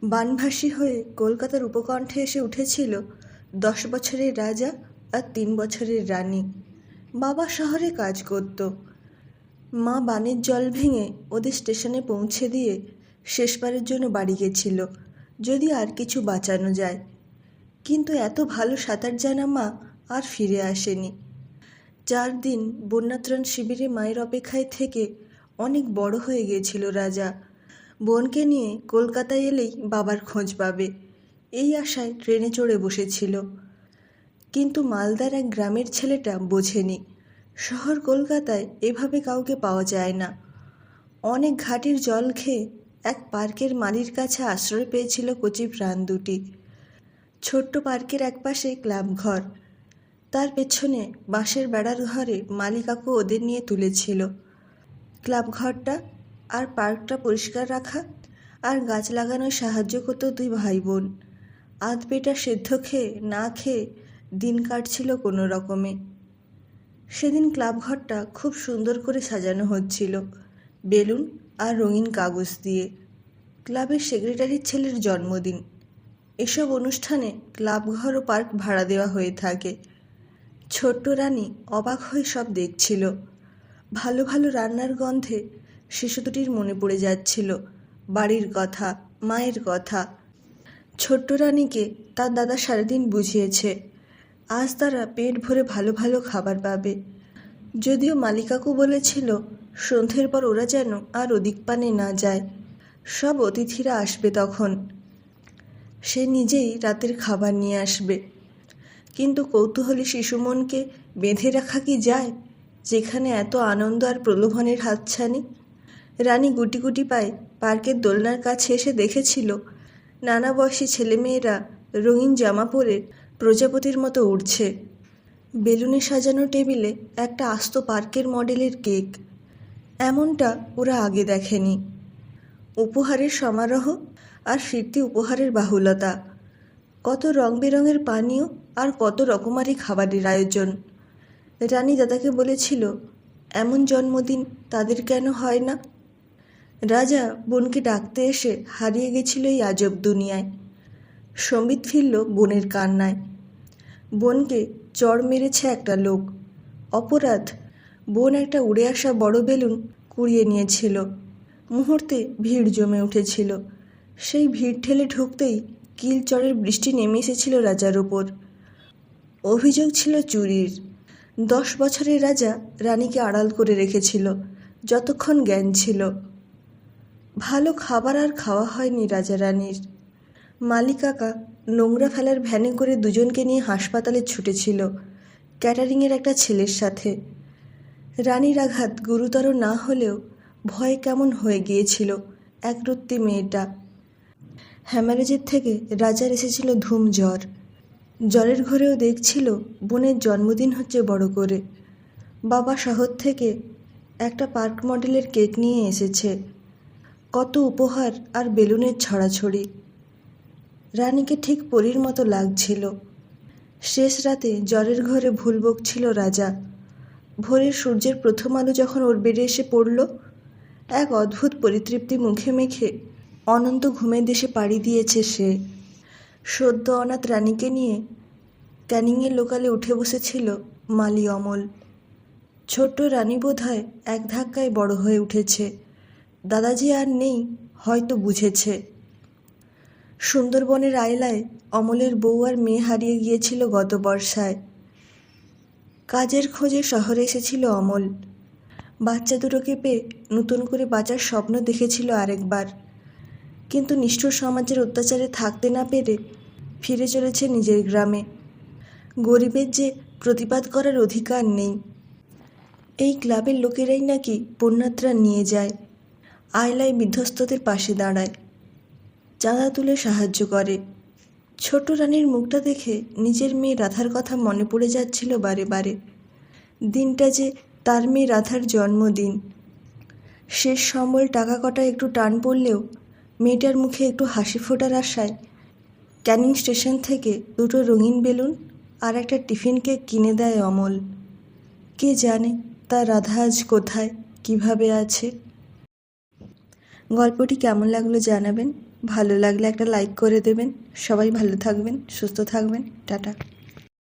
বানভাসী হয়ে কলকাতার উপকণ্ঠে এসে উঠেছিল 10 বছরের রাজা আর 3 বছরের রানী। বাবা শহরে কাজ করত। মা বানের জল ভেঙে ওদের স্টেশনে পৌঁছে দিয়ে শেষবারের জন্য বাড়ি গেছিল, যদি আর কিছু বাঁচানো যায়। কিন্তু এত ভালো সাঁতার জানা মা আর ফিরে আসেনি। 4 দিন বন্যাত্রাণ শিবিরে মায়ের অপেক্ষায় থেকে অনেক বড় হয়ে গিয়েছিল রাজা। বোনকে নিয়ে কলকাতায় এলেই বাবার খোঁজ পাবে, এই আশায় ট্রেনে চড়ে বসেছিল। কিন্তু মালদার এক গ্রামের ছেলেটা বোঝেনি, শহর কলকাতায় এভাবে কাউকে পাওয়া যায় না। অনেক ঘাটের জল খেয়ে এক পার্কের মালির কাছে আশ্রয় পেয়েছিল কচি প্রাণ দুটি। ছোট্ট পার্কের একপাশে ক্লাব ঘর, তার পেছনে বাঁশের বেড়ার ঘরে মালি কাকু ওদের নিয়ে তুলেছিল। ক্লাব ঘরটা আর পার্কটা পরিষ্কার রাখা আর গাছ লাগানোয় সাহায্য করত 2 ভাই বোন। আধ পেটা সেদ্ধ খেয়ে না খেয়ে দিন কাটছিল কোনো রকমে। সেদিন ক্লাব ঘরটা খুব সুন্দর করে সাজানো হচ্ছিল বেলুন আর রঙিন কাগজ দিয়ে। ক্লাবের সেক্রেটারির ছেলের জন্মদিন। এসব অনুষ্ঠানে ক্লাব ঘর ও পার্ক ভাড়া দেওয়া হয়ে থাকে। ছোট্ট রানী অবাক হয়ে সব দেখছিল। ভালো ভালো রান্নার গন্ধে শিশু দুটির মনে পড়ে যাচ্ছিল বাড়ির কথা, মায়ের কথা। ছোট্ট রানীকে তার দাদা সারাদিন বুঝিয়েছে আজ তারা পেট ভরে ভালো ভালো খাবার পাবে। যদিও মালিকাকু বলেছিল সন্ধ্যের পর ওরা যেন আর ওদিক পানে না যায়, সব অতিথিরা আসবে তখন। সে নিজেই রাতের খাবার নিয়ে আসবে। কিন্তু কৌতূহলী শিশু মনকে বেঁধে রাখা কি যায় যেখানে এত আনন্দ আর প্রলোভনের হাতছানি? রানী গুটি গুটি পায়ে পার্কের দোলনার কাছে এসে দেখেছিল নানা বয়সী ছেলেমেয়েরা রঙিন জামা পরে প্রজাপতির মতো উড়ছে। বেলুনে সাজানো টেবিলে একটা আস্ত পার্কের মডেলের কেক, এমনটা ওরা আগে দেখেনি। উপহারের সমারোহ আর ফিরতি উপহারের বাহুলতা, কত রং বেরঙের পানীয় আর কত রকমারি খাবারের আয়োজন। রানী দাদাকে বলেছিল এমন জন্মদিন তাদের কেন হয় না। রাজা বোনকে ডাকতে এসে হারিয়ে গেছিল এই আজব দুনিয়ায়। সম্বিত ফিরল বোনের কান্নায়। বোনকে চড় মেরেছে একটা লোক। অপরাধ, বোন একটা উড়ে আসা বড় বেলুন কুড়িয়ে নিয়েছিল। মুহূর্তে ভিড় জমে উঠেছিল। সেই ভিড় ঠেলে ঢুকতেই কিল চড়ের বৃষ্টি নেমে এসেছিল রাজার ওপর। অভিযোগ ছিল চুরির। 10 বছরের রাজা রানীকে আড়াল করে রেখেছিল যতক্ষণ জ্ঞান ছিল। ভালো খাবার আর খাওয়া হয়নি রাজা রানীর। মালি কাকা নোংরা ফেলার ভ্যানে করে দুজনকে নিয়ে হাসপাতালে ছুটেছিল ক্যাটারিংয়ের একটা ছেলের সাথে। রানীর আঘাত গুরুতর না হলেও ভয়ে কেমন হয়ে গিয়েছিল একরত্তি মেয়েটা। হ্যামারেজের থেকে রাজার এসেছিল ধুম জ্বর। জ্বরের ঘরেও দেখছিল বোনের জন্মদিন হচ্ছে বড় করে। বাবা শহর থেকে একটা পার্ক মডেলের কেক নিয়ে এসেছে, কত উপহার আর বেলুনের ছড়াছড়ি। রানীকে ঠিক পরীর মতো লাগছিল। শেষ রাতে জ্বরের ঘরে ভুল বকছিল রাজা। ভোরের সূর্যের প্রথম আলো যখন ওর বেডে এসে পড়ল, এক অদ্ভুত পরিতৃপ্তি মুখে মেখে অনন্ত ঘুমের দেশে পাড়ি দিয়েছে সে। সদ্য অনাথ রানীকে নিয়ে ক্যানিংয়ের লোকালে উঠে বসেছিল মালি অমল। ছোট্ট রানী বোধহয় এক ধাক্কায় বড় হয়ে উঠেছে। দাদাজি আর নেই, হয়তো বুঝেছে। সুন্দরবনের আয়লায় অমলের বউ আর মেয়ে হারিয়ে গিয়েছিল গত বর্ষায়। কাজের খোঁজে শহরে এসেছিল অমল। বাচ্চা দুটোকে পেয়ে নতুন করে বাঁচার স্বপ্ন দেখেছিল আরেকবার। কিন্তু নিষ্ঠুর সমাজের অত্যাচারে থাকতে না পেরে ফিরে চলেছে নিজের গ্রামে। গরিবের যে প্রতিবাদ করার অধিকার নেই। এই ক্লাবের লোকেরাই নাকি বন্যাত্রাণ নিয়ে যায়, আয়লায় বিধ্বস্তদের পাশে দাঁড়ায়, চাঁদা তুলে সাহায্য করে। ছোট রানীর মুখটা দেখে নিজের মেয়ে রাধার কথা মনে পড়ে যাচ্ছিল বারে বারে। দিনটা যে তার মেয়ে রাধার জন্মদিন। শেষ সম্বল টাকা কটা একটু টান পড়লেও মেয়েটার মুখে একটু হাসি ফোটার আশায় ক্যানিং স্টেশন থেকে 2টো রঙিন বেলুন আর একটা টিফিন কেক কিনে দেয় অমল। কে জানে তার রাধা আজ কোথায়, কিভাবে আছে। গল্পটি কেমন লাগলো জানাবেন। ভালো লাগলে একটা লাইক করে দেবেন। সবাই ভালো থাকবেন, সুস্থ থাকবেন। টাটা।